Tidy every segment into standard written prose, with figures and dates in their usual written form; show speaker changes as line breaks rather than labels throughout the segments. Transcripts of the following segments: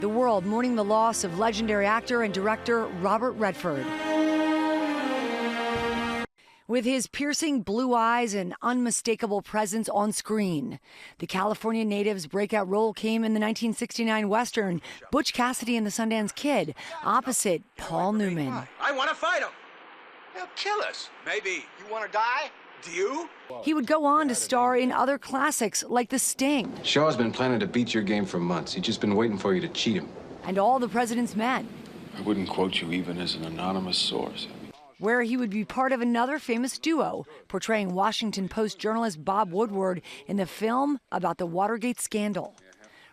The world mourning the loss of legendary actor and director Robert Redford. With his piercing blue eyes and unmistakable presence on screen, the California native's breakout role came in the 1969 Western Butch Cassidy and the Sundance Kid, opposite Paul Newman.
I want to fight him. He'll kill us. Maybe. You want to die? Do you?
He would go on to star in other classics like The Sting.
Shaw's been planning to beat your game for months. He's just been waiting for you to cheat him.
And All the President's Men,
I wouldn't quote you even as an anonymous source.
where he would be part of another famous duo, portraying Washington Post journalist Bob Woodward in the film about the Watergate scandal.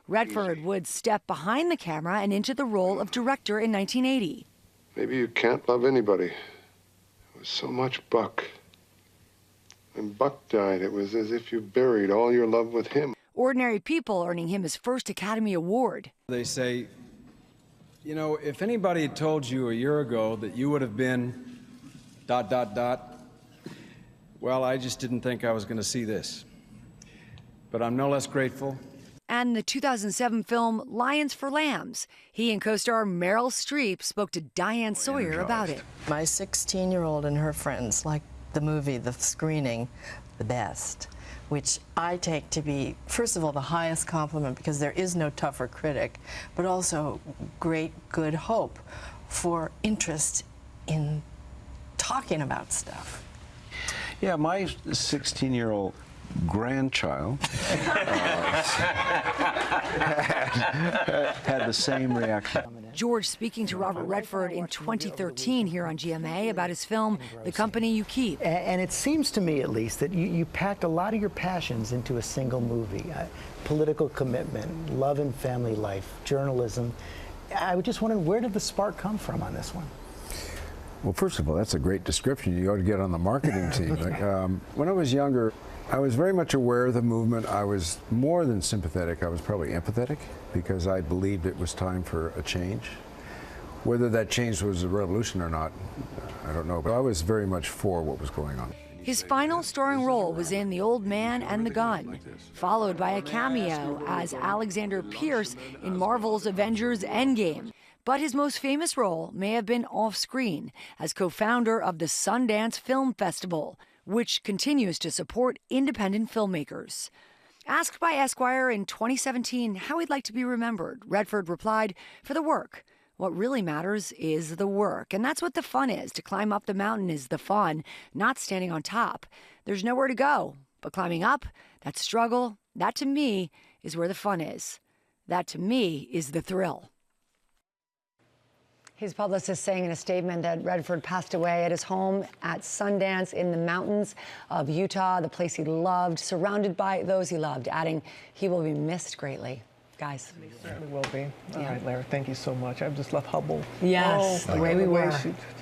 Redford would step behind the camera and into the role of director in 1980.
Maybe you can't love anybody. It was so much Buck. When Buck died, it was as if you buried all your love with him.
Ordinary People earning him his first Academy Award.
They say, you know, if anybody had told you a year ago that you would have been ... well, I just didn't think I was going to see this. But I'm no less grateful.
And the 2007 film Lions for Lambs. He and co-star Meryl Streep spoke to Diane Sawyer about it.
My 16-year-old and her friends like the movie, the screening, the best, which I take to be, first of all, the highest compliment because there is no tougher critic, but also great good hope for interest in talking about stuff.
Yeah, my 16-year-old grandchild had the same reaction.
George speaking to Robert Redford in 2013 here on GMA about his film, The Company You Keep.
And it seems to me, at least, that you packed a lot of your passions into a single movie. Political commitment, love and family life, journalism. I was just wondering, where did the spark come from on this one?
Well, first of all, that's a great description. You ought to get on the marketing team. When I was younger, I was very much aware of the movement. I was more than sympathetic. I was probably empathetic because I believed it was time for a change. Whether that change was a revolution or not, I don't know. But I was very much for what was going on.
His final starring role was in The Old Man and the Gun, followed by a cameo as Alexander Pierce in Marvel's Avengers Endgame. But his most famous role may have been off-screen as co-founder of the Sundance Film Festival, which continues to support independent filmmakers. Asked by Esquire in 2017 how he'd like to be remembered, Redford replied, "For the work. What really matters is the work. And that's what the fun is. To climb up the mountain is the fun, not standing on top. There's nowhere to go. But climbing up, that struggle, that to me is where the fun is. That to me is the thrill." His publicist saying in a statement that Redford passed away at his home at Sundance in the mountains of Utah, the place he loved, surrounded by those he loved, adding he will be missed greatly. Guys.
He certainly will be. All right, Larry, thank you so much. I just love Hubble.
Yes, the way we were.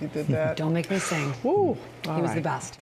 She did that.
Don't make me sing.
Woo.
He was the best.